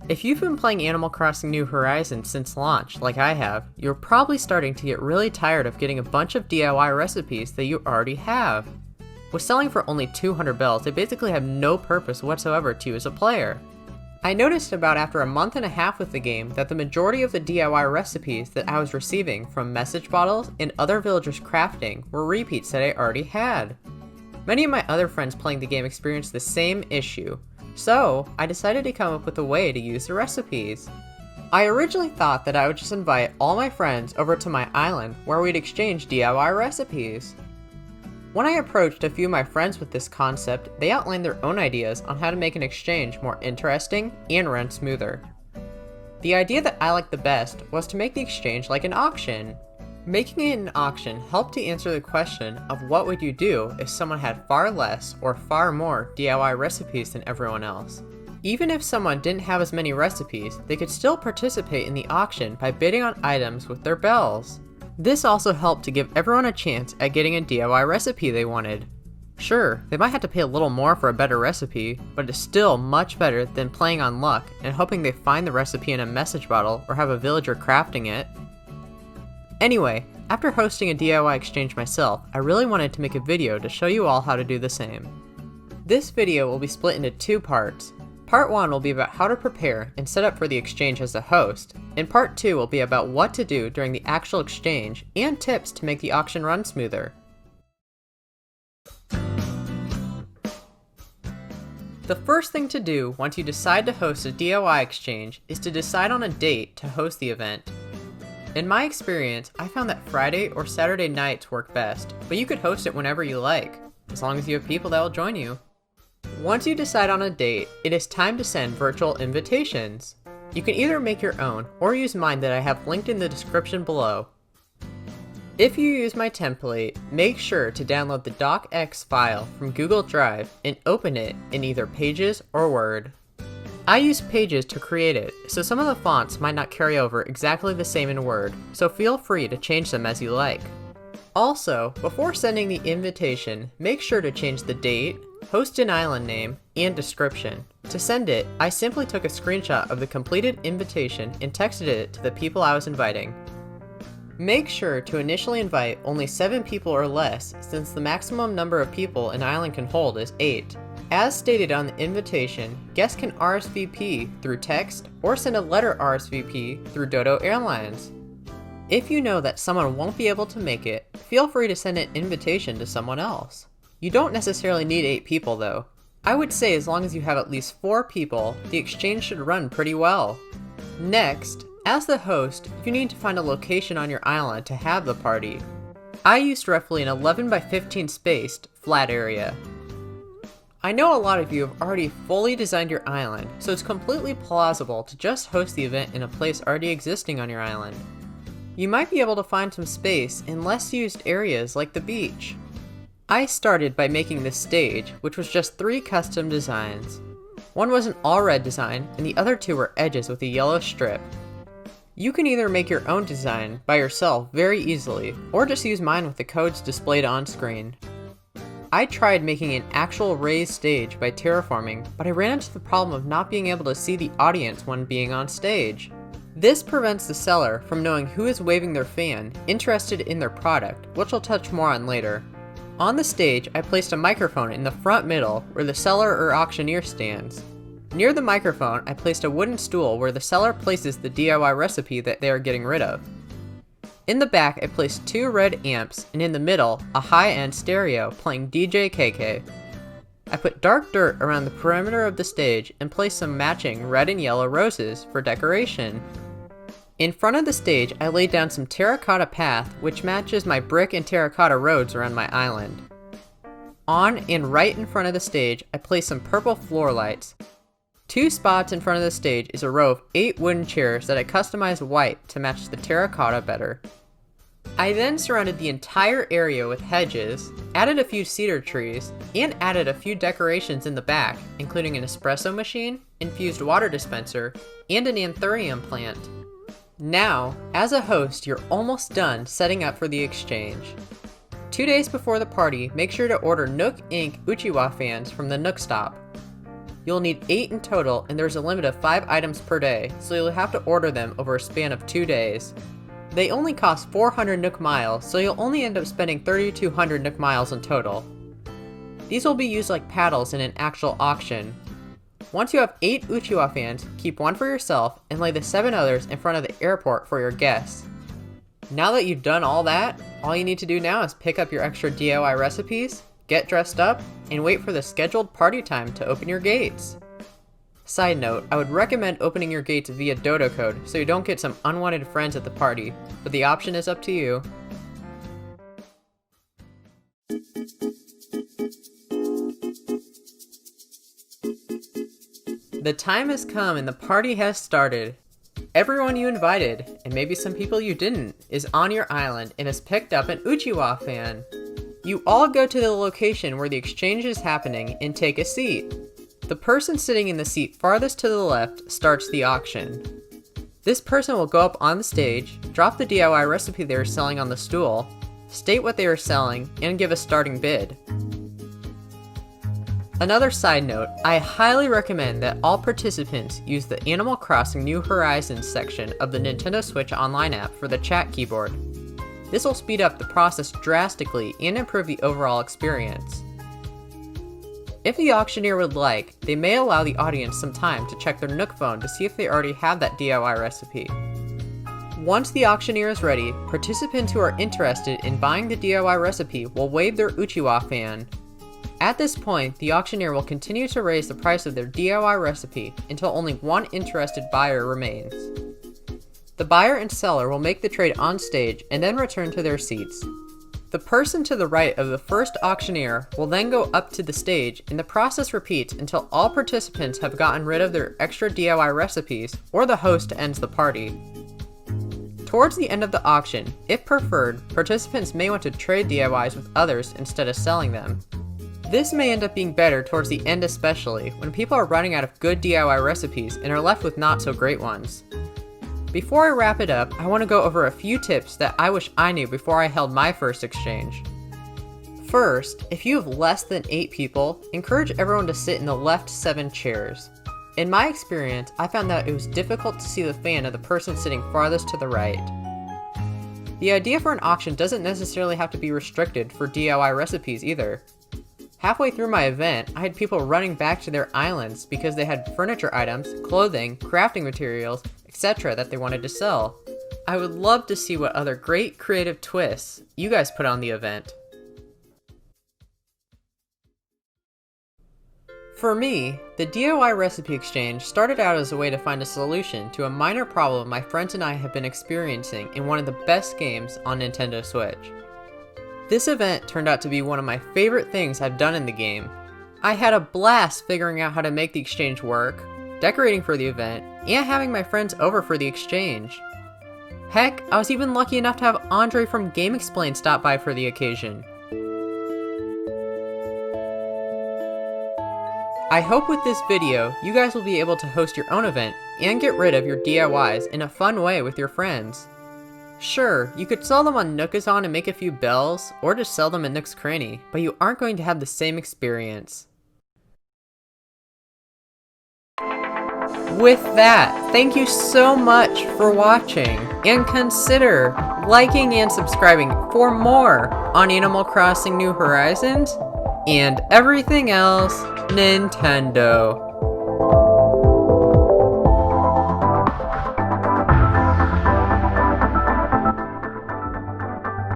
If you've been playing Animal Crossing New Horizons since launch, like I have, you're probably starting to get really tired of getting a bunch of DIY recipes that you already have. With selling for only 200 bells, they basically have no purpose whatsoever to you as a player. I noticed about after a month and a half with the game that the majority of the DIY recipes that I was receiving from message bottles and other villagers crafting were repeats that I already had. Many of my other friends playing the game experienced the same issue, so I decided to come up with a way to use the recipes. I originally thought that I would just invite all my friends over to my island where we'd exchange DIY recipes. When I approached a few of my friends with this concept, they outlined their own ideas on how to make an exchange more interesting and run smoother. The idea that I liked the best was to make the exchange like an auction. Making it an auction helped to answer the question of what would you do if someone had far less or far more DIY recipes than everyone else. Even if someone didn't have as many recipes, they could still participate in the auction by bidding on items with their bells. This also helped to give everyone a chance at getting a DIY recipe they wanted. Sure, they might have to pay a little more for a better recipe, but it's still much better than playing on luck and hoping they find the recipe in a message bottle or have a villager crafting it. Anyway, after hosting a DIY exchange myself, I really wanted to make a video to show you all how to do the same. This video will be split into two parts. Part 1 will be about how to prepare and set up for the exchange as a host, and Part 2 will be about what to do during the actual exchange and tips to make the auction run smoother. The first thing to do once you decide to host a DIY exchange is to decide on a date to host the event. In my experience, I found that Friday or Saturday nights work best, but you could host it whenever you like, as long as you have people that will join you. Once you decide on a date, it is time to send virtual invitations. You can either make your own or use mine that I have linked in the description below. If you use my template, make sure to download the docx file from Google Drive and open it in either Pages or Word. I use Pages to create it, so some of the fonts might not carry over exactly the same in Word, so feel free to change them as you like. Also, before sending the invitation, make sure to change the date, host and island name, and description. To send it, I simply took a screenshot of the completed invitation and texted it to the people I was inviting. Make sure to initially invite only 7 people or less, since the maximum number of people an island can hold is 8. As stated on the invitation, guests can RSVP through text or send a letter RSVP through Dodo Airlines. If you know that someone won't be able to make it, feel free to send an invitation to someone else. You don't necessarily need 8 people though. I would say as long as you have at least 4 people, the exchange should run pretty well. Next, as the host, you need to find a location on your island to have the party. I used roughly an 11 by 15 spaced, flat area. I know a lot of you have already fully designed your island, so it's completely plausible to just host the event in a place already existing on your island. You might be able to find some space in less used areas like the beach. I started by making this stage, which was just 3 custom designs. One was an all red design, and the other 2 were edges with a yellow strip. You can either make your own design by yourself very easily, or just use mine with the codes displayed on screen. I tried making an actual raised stage by terraforming, but I ran into the problem of not being able to see the audience when being on stage. This prevents the seller from knowing who is waving their fan interested in their product, which I'll touch more on later. On the stage, I placed a microphone in the front middle where the seller or auctioneer stands. Near the microphone, I placed a wooden stool where the seller places the DIY recipe that they are getting rid of. In the back, I placed 2 red amps, and in the middle, a high-end stereo playing DJ KK. I put dark dirt around the perimeter of the stage and placed some matching red and yellow roses for decoration. In front of the stage, I laid down some terracotta path which matches my brick and terracotta roads around my island. On and right in front of the stage, I placed some purple floor lights. 2 spots in front of the stage is a row of 8 wooden chairs that I customized white to match the terracotta better. I then surrounded the entire area with hedges, added a few cedar trees, and added a few decorations in the back, including an espresso machine, infused water dispenser, and an anthurium plant. Now, as a host, you're almost done setting up for the exchange. 2 days before the party, make sure to order Nook Inc. Uchiwa fans from the Nook Stop. You'll need 8 in total, and there's a limit of 5 items per day, so you'll have to order them over a span of 2 days. They only cost 400 Nook Miles, so you'll only end up spending 3,200 Nook Miles in total. These will be used like paddles in an actual auction. Once you have 8 Uchiwa fans, keep 1 for yourself, and lay the 7 others in front of the airport for your guests. Now that you've done all that, all you need to do now is pick up your extra DIY recipes, get dressed up, and wait for the scheduled party time to open your gates. Side note, I would recommend opening your gates via dodo code so you don't get some unwanted friends at the party, but the option is up to you. The time has come and the party has started. Everyone you invited, and maybe some people you didn't, is on your island and has picked up an Uchiwa fan. You all go to the location where the exchange is happening and take a seat. The person sitting in the seat farthest to the left starts the auction. This person will go up on the stage, drop the DIY recipe they are selling on the stool, state what they are selling, and give a starting bid. Another side note, I highly recommend that all participants use the Animal Crossing New Horizons section of the Nintendo Switch Online app for the chat keyboard. This will speed up the process drastically and improve the overall experience. If the auctioneer would like, they may allow the audience some time to check their Nook phone to see if they already have that DIY recipe. Once the auctioneer is ready, participants who are interested in buying the DIY recipe will wave their Uchiwa fan. At this point, the auctioneer will continue to raise the price of their DIY recipe until only one interested buyer remains. The buyer and seller will make the trade on stage and then return to their seats. The person to the right of the first auctioneer will then go up to the stage, and the process repeats until all participants have gotten rid of their extra DIY recipes or the host ends the party. Towards the end of the auction, if preferred, participants may want to trade DIYs with others instead of selling them. This may end up being better towards the end, especially when people are running out of good DIY recipes and are left with not so great ones. Before I wrap it up, I want to go over a few tips that I wish I knew before I held my first exchange. First, if you have less than 8 people, encourage everyone to sit in the left 7 chairs. In my experience, I found that it was difficult to see the fan of the person sitting farthest to the right. The idea for an auction doesn't necessarily have to be restricted for DIY recipes either. Halfway through my event, I had people running back to their islands because they had furniture items, clothing, crafting materials, etc. that they wanted to sell. I would love to see what other great creative twists you guys put on the event. For me, the DIY recipe exchange started out as a way to find a solution to a minor problem my friends and I have been experiencing in one of the best games on Nintendo Switch. This event turned out to be one of my favorite things I've done in the game. I had a blast figuring out how to make the exchange work, decorating for the event, and having my friends over for the exchange. Heck, I was even lucky enough to have Andre from Game Explain stop by for the occasion. I hope with this video, you guys will be able to host your own event and get rid of your DIYs in a fun way with your friends. Sure, you could sell them on Nookazon and make a few bells, or just sell them at Nook's Cranny, but you aren't going to have the same experience. With that, thank you so much for watching, and consider liking and subscribing for more on Animal Crossing New Horizons and everything else Nintendo.